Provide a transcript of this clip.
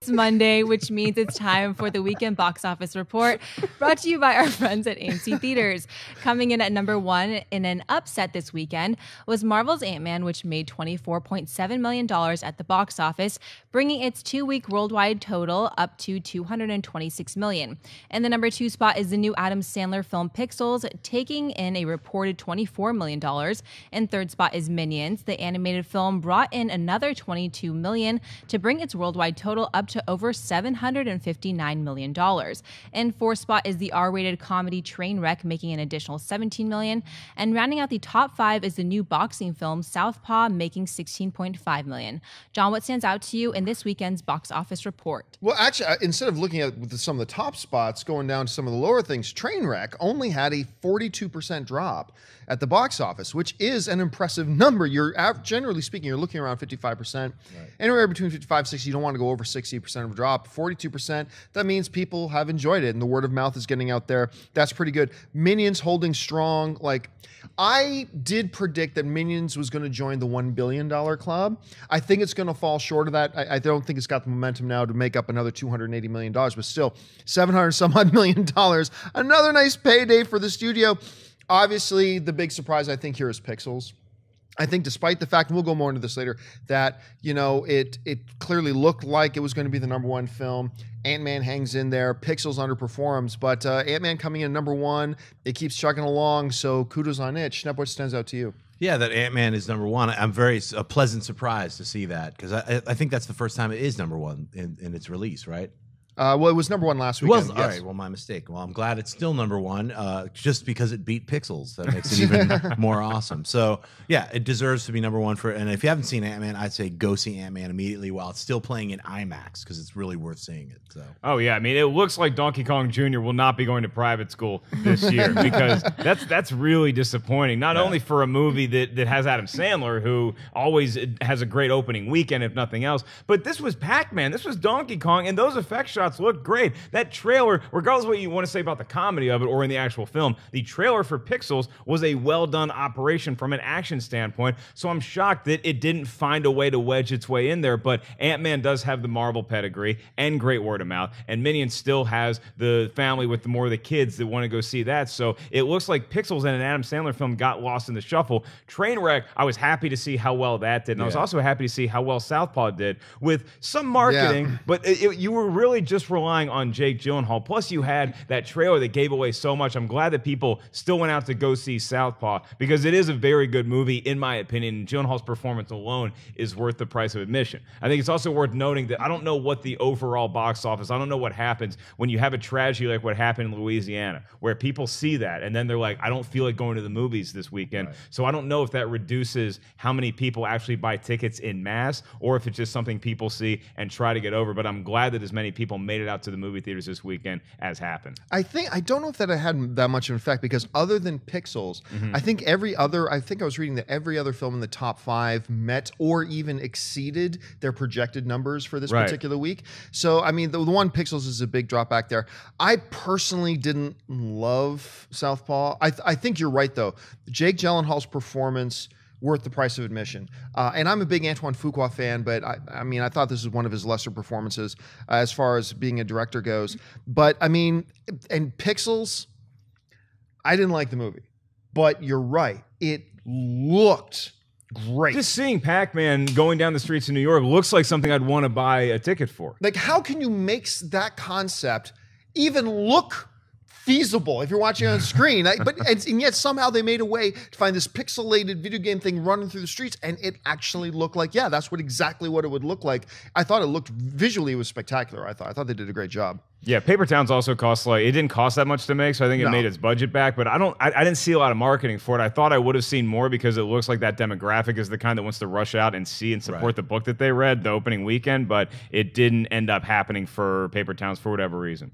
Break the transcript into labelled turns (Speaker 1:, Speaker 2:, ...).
Speaker 1: It's Monday, which means it's time for the weekend box office report, brought to you by our friends at AMC Theaters. Coming in at number one in an upset this weekend was Marvel's Ant-Man, which made $24.7 million at the box office, bringing its two-week worldwide total up to $226 million. And the number two spot is the new Adam Sandler film Pixels, taking in a reported $24 million. And third spot is Minions. The animated film brought in another $22 million to bring its worldwide total up to over $759 million. And fourth spot is the R-rated comedy Trainwreck, making an additional $17 million. And rounding out the top five is the new boxing film Southpaw, making $16.5 million. John, what stands out to you in this weekend's box office report?
Speaker 2: Well, actually, instead of looking at some of the top spots, going down to some of the lower things, Trainwreck only had a 42% drop at the box office, which is an impressive number. You're generally speaking, you're looking around 55%. Right. Anywhere between 55 60, you don't want to go over 60% of a drop. 42%, that means people have enjoyed it and the word of mouth is getting out there. That's pretty good. Minions holding strong. Like, I did predict that Minions was going to join the $1 billion club. I think it's going to fall short of that. I don't think it's got the momentum now to make up another $280 million, but still $700 some odd million. Another nice payday for the studio. Obviously, the big surprise I think here is Pixels. I think despite the fact, and we'll go more into this later, that, you know, it clearly looked like it was going to be the number one film. Ant-Man hangs in there. Pixels underperforms, but Ant-Man coming in number one, it keeps chugging along, so kudos on it. Schnepp, what stands out to you?
Speaker 3: Yeah, that Ant-Man is number one. I'm a pleasant surprise to see that, because I think that's the first time it is number one in its release, right?
Speaker 2: Well, it was number one last weekend.
Speaker 3: All right. Well, my mistake. Well, I'm glad it's still number one, just because it beat Pixels. That makes it even more awesome. So, yeah, it deserves to be number one and if you haven't seen Ant-Man, I'd say go see Ant-Man immediately while it's still playing in IMAX, because it's really worth seeing it. So.
Speaker 4: Oh yeah, I mean, it looks like Donkey Kong Jr. will not be going to private school this year, because that's really disappointing. Not only for a movie that has Adam Sandler, who always has a great opening weekend, if nothing else, but this was Pac-Man, this was Donkey Kong, and those effect shots look great. That trailer, regardless of what you want to say about the comedy of it or in the actual film, the trailer for Pixels was a well-done operation from an action standpoint, so I'm shocked that it didn't find a way to wedge its way in there, but Ant-Man does have the Marvel pedigree and great word of mouth, and Minions still has the family with more of the kids that want to go see that, so it looks like Pixels and an Adam Sandler film got lost in the shuffle. Trainwreck, I was happy to see how well that did, and I was also happy to see how well Southpaw did with some marketing, but you were really just relying on Jake Gyllenhaal. Plus, you had that trailer that gave away so much. I'm glad that people still went out to go see Southpaw, because it is a very good movie, in my opinion. Gyllenhaal's performance alone is worth the price of admission. I think it's also worth noting that I don't know what the overall box office, I don't know what happens when you have a tragedy like what happened in Louisiana, where people see that and then they're like, I don't feel like going to the movies this weekend. Right. So I don't know if that reduces how many people actually buy tickets in mass, or if it's just something people see and try to get over. But I'm glad that as many people made it out to the movie theaters this weekend as happened.
Speaker 2: I don't know if that had that much of an effect, because other than Pixels, I think I was reading that every other film in the top five met or even exceeded their projected numbers for this particular week. So, I mean, the one Pixels is a big drop back there. I personally didn't love Southpaw. I think you're right, though. Jake Gyllenhaal's performance worth the price of admission. And I'm a big Antoine Fuqua fan, but I mean, I thought this was one of his lesser performances as far as being a director goes. But I mean, and Pixels, I didn't like the movie, but you're right. It looked great.
Speaker 4: Just seeing Pac-Man going down the streets of New York looks like something I'd want to buy a ticket for.
Speaker 2: Like, how can you make that concept even look feasible if you're watching on screen? And yet somehow they made a way to find this pixelated video game thing running through the streets, and it actually looked like, that's exactly what it would look like. I thought it looked visually, it was spectacular. I thought they did a great job.
Speaker 4: Yeah, Paper Towns also cost it didn't cost that much to make, so I think it made its budget back, but I didn't see a lot of marketing for it. I thought I would have seen more, because it looks like that demographic is the kind that wants to rush out and see and support the book that they read the opening weekend, but it didn't end up happening for Paper Towns for whatever reason.